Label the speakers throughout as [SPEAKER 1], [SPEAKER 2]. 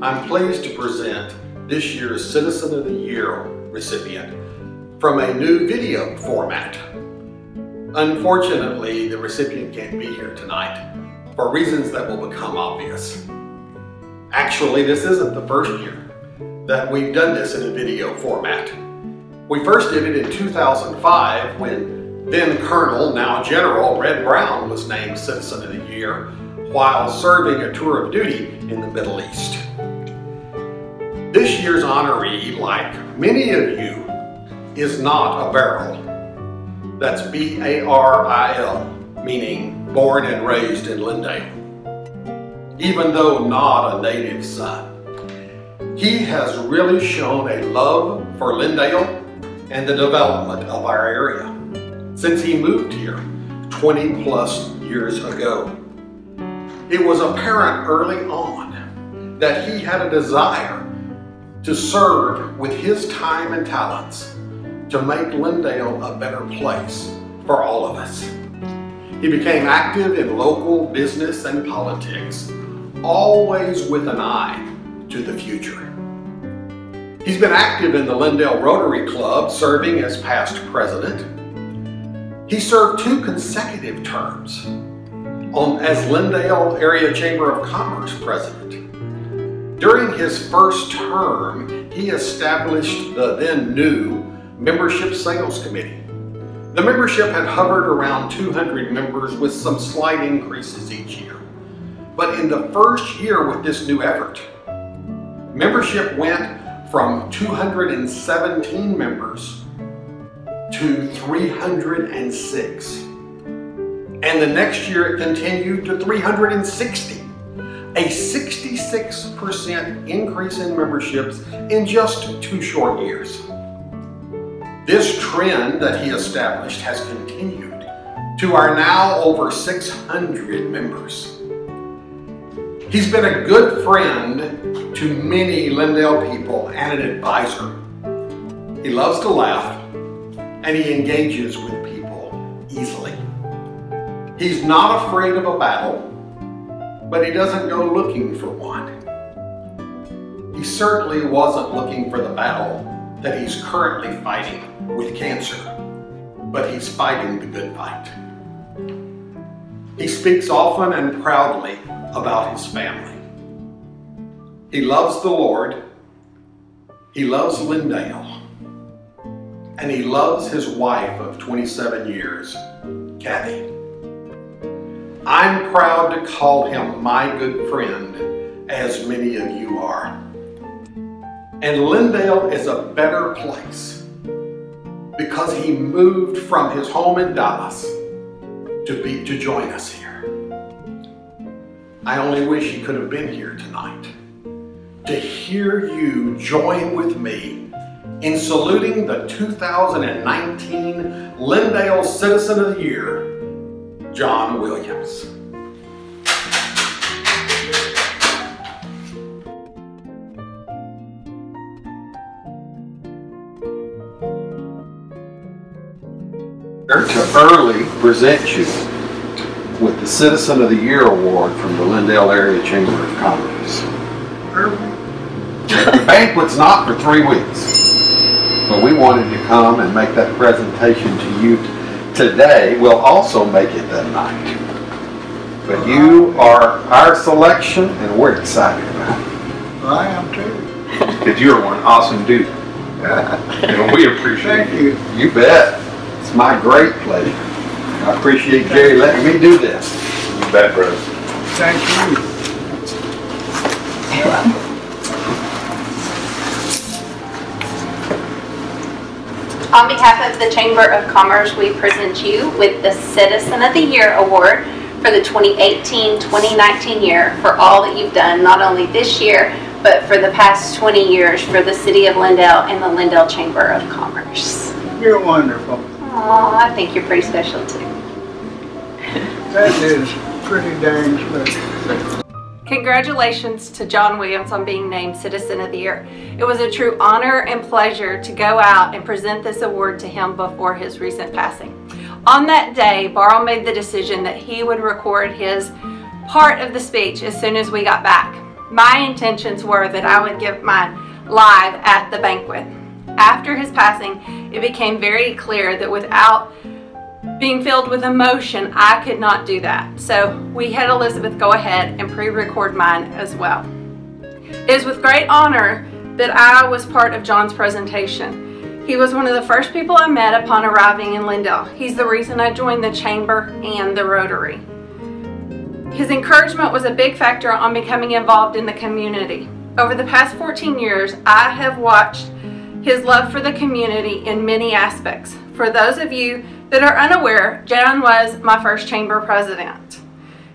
[SPEAKER 1] I'm pleased to present this year's Citizen of the Year recipient from a new video format. Unfortunately, the recipient can't be here tonight for reasons that will become obvious. Actually, this isn't the first year that we've done this in a video format. We first did it in 2005 when then Colonel, now General Red Brown was named Citizen of the Year while serving a tour of duty in the Middle East. This year's honoree, like many of you, is not a barrel. That's B-A-R-I-L, meaning born and raised in Lindale. Even though not a native son, he has really shown a love for Lindale and the development of our area since he moved here 20 plus years ago. It was apparent early on that he had a desire to serve with his time and talents to make Lindale a better place for all of us. He became active in local business and politics, always with an eye to the future. He's been active in the Lindale Rotary Club, serving as past president. He served 2 consecutive terms as Lindale Area Chamber of Commerce president. During his first term, he established the then new Membership Sales Committee. The membership had hovered around 200 members with some slight increases each year. But in the first year with this new effort, membership went from 217 members to 306. And the next year it continued to 360, a 66% increase in memberships in just 2 short years. This trend that he established has continued to our now over 600 members. He's been a good friend to many Lindale people and an advisor. He loves to laugh and he engages with people easily. He's not afraid of a battle, but he doesn't go looking for one. He certainly wasn't looking for the battle that he's currently fighting with cancer, but he's fighting the good fight. He speaks often and proudly about his family. He loves the Lord, he loves Lindale, and he loves his wife of 27 years, Kathy. I'm proud to call him my good friend, as many of you are. And Lindale is a better place because he moved from his home in Dallas to join us here. I only wish he could have been here tonight to hear you join with me in saluting the 2019 Lindale Citizen of the Year, John Williams. To early present you with the Citizen of the Year Award from the Lindale Area Chamber of Commerce. The banquet's not for 3 weeks, but we wanted to come and make that presentation to you today. We'll also make it that night. But you are our selection and we're excited about it.
[SPEAKER 2] Well, I am too.
[SPEAKER 1] Because you're one awesome dude. And we appreciate
[SPEAKER 2] Thank you.
[SPEAKER 1] You bet. It's my great pleasure. I appreciate Jerry letting me do this. You bet, brother.
[SPEAKER 2] Thank you.
[SPEAKER 3] On behalf of the Chamber of Commerce, we present you with the Citizen of the Year Award for the 2018-2019 year for all that you've done, not only this year, but for the past 20 years for the City of Lindale and the Lindale Chamber of Commerce.
[SPEAKER 2] You're wonderful.
[SPEAKER 3] Oh, I think you're pretty special too.
[SPEAKER 2] That is pretty dang special.
[SPEAKER 3] Congratulations to John Williams on being named Citizen of the Year. It was a true honor and pleasure to go out and present this award to him before his recent passing. On that day, Barl made the decision that he would record his part of the speech as soon as we got back. My intentions were that I would give mine live at the banquet. After his passing, it became very clear that without being filled with emotion, I could not do that. So we had Elizabeth go ahead and pre-record mine as well. It is with great honor that I was part of John's presentation. He was one of the first people I met upon arriving in Lindale. He's the reason I joined the Chamber and the Rotary. His encouragement was a big factor on becoming involved in the community. Over the past 14 years, I have watched his love for the community in many aspects. For those of you that are unaware, John was my first chamber president,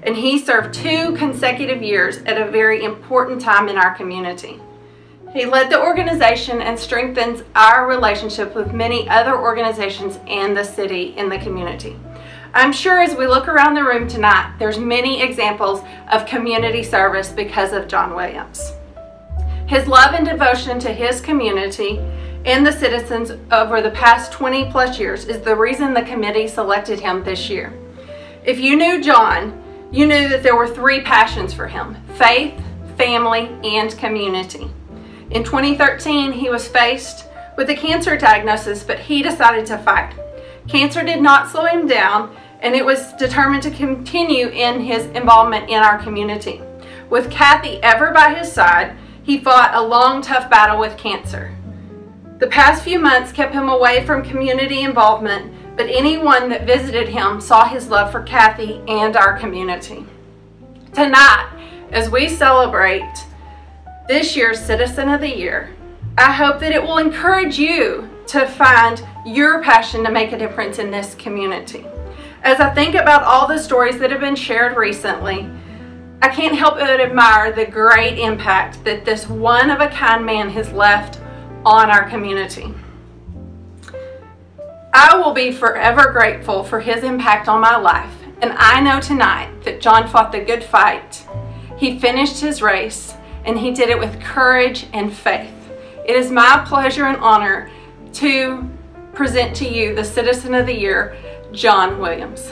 [SPEAKER 3] and he served 2 consecutive years at a very important time in our community. He led the organization and strengthens our relationship with many other organizations and the city in the community. I'm sure as we look around the room tonight, there's many examples of community service because of John Williams. His love and devotion to his community and the citizens over the past 20+ years is the reason the committee selected him this year. If you knew John, you knew that there were 3 passions for him: faith, family, and community. In 2013, he was faced with a cancer diagnosis, but he decided to fight. Cancer did not slow him down, and it was determined to continue in his involvement in our community. With Kathy ever by his side, he fought a long, tough battle with cancer. The past few months kept him away from community involvement, but anyone that visited him saw his love for Kathy and our community. Tonight, as we celebrate this year's Citizen of the Year, I hope that it will encourage you to find your passion to make a difference in this community. As I think about all the stories that have been shared recently, I can't help but admire the great impact that this one-of-a-kind man has left on our community. I will be forever grateful for his impact on my life, and I know tonight that John fought the good fight. He finished his race, and he did it with courage and faith. It is my pleasure and honor to present to you the Citizen of the Year, John Williams.